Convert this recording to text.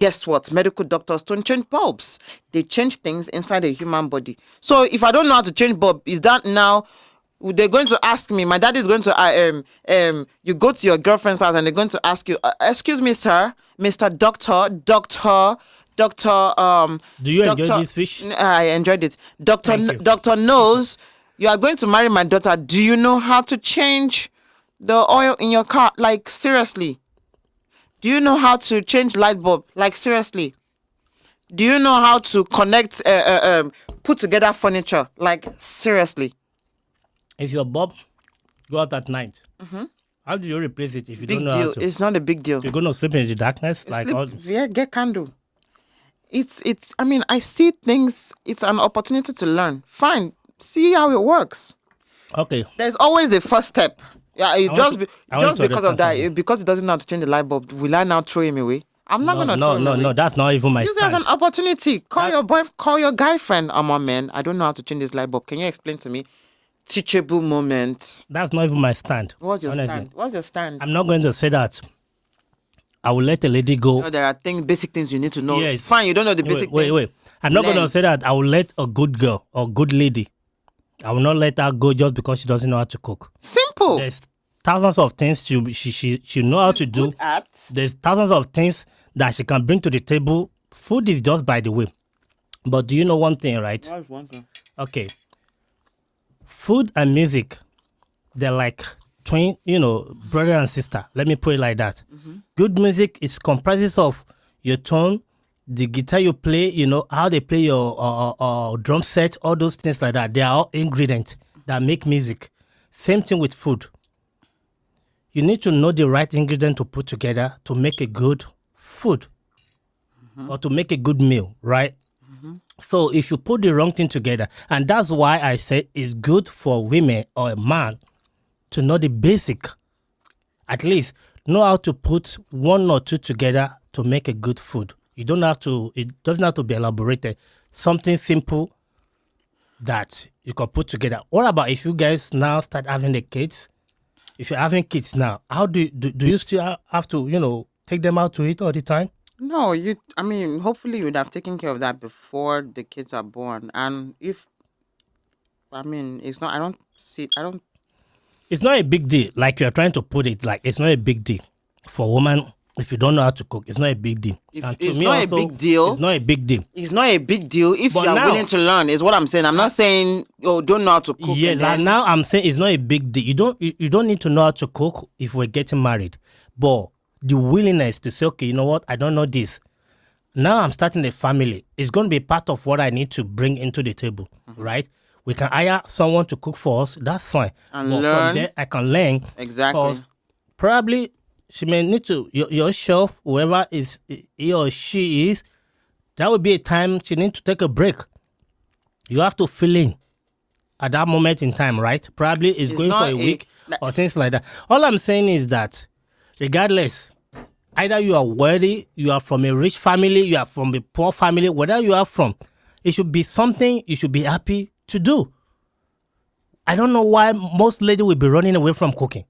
Guess what? Medical doctors don't change bulbs. They change things inside the human body. So if I don't know how to change bulb, is that now they're going to ask me? My dad is going to you go to your girlfriend's house and they're going to ask you, excuse me, sir, Mr. Doctor. Do you doctor, enjoy this fish? I enjoyed it. Doctor knows you are going to marry my daughter. Do you know how to change the oil in your car? Like, seriously. Do you know how to change light bulb? Like, seriously. Do you know how to connect, put together furniture? Like, seriously. If your bulb go out at night, how do you replace it if you don't know how to? It's not a big deal. You're going to sleep in the darkness? Yeah, get candle. I mean, I see things, it's an opportunity to learn. Fine. See how it works. Okay. There's always a first step. Yeah, because of that, something. because he doesn't know how to change the light bulb, will I now throw him away? I'm not gonna throw him away. No, that's not even my Use it as stand. an opportunity. Call your guy friend. I'm a man. I don't know how to change this light bulb. Can you explain to me? Teachable moment. That's not even my stand. What's your honestly. stand? What's your stand? I'm not going to say that. I will let a lady go. No, there are basic things you need to know. Yes. Fine, you don't know the basic things. Wait. I'm not going to say that I will let a good girl or good lady. I will not let her go just because she doesn't know how to cook. Simple. There's thousands of things she know how to do. Good at. There's thousands of things that she can bring to the table. Food is just by the way. But do you know one thing, right? What's one thing? Okay. Food and music, they're like twin, brother and sister. Let me put it like that. Good music is comprises of your tone, the guitar you play, how they play your drum set, all those things like that. They are all ingredients that make music. Same thing with food. You need to know the right ingredient to put together to make a good food or to make a good meal, right? So if you put the wrong thing together, and that's why I say it's good for women or a man to know the basic, at least know how to put one or two together to make a good food. It doesn't have to be elaborated. Something simple that you can put together. What about if you guys now start having the kids? If you're having kids now, how do you still have to, take them out to eat all the time? No, hopefully you would have taken care of that before the kids are born. And it's not, It's not a big deal. Like you're trying to put it, like it's not a big deal for a woman if you don't know how to cook. It's not a big deal. It's not a big deal. It's not a big deal. It's not a big deal if you are willing to learn, is what I'm saying. I'm not saying, don't know how to cook. Yeah, now I'm saying it's not a big deal. You don't need to know how to cook if we're getting married. But the willingness to say, okay, you know what, I don't know this. Now I'm starting a family. It's going to be part of what I need to bring into the table, right? We can hire someone to cook for us. That's fine. And but learn. From there, I can learn. Exactly. 'Cause probably she may need to, your chef, whoever is he or she is, that would be a time she needs to take a break. You have to fill in at that moment in time, right? Probably it's going for a week or things like that. All I'm saying is that regardless, either you are wealthy, you are from a rich family, you are from a poor family, whatever you are from, it should be something you should be happy to do. I don't know why most ladies will be running away from cooking.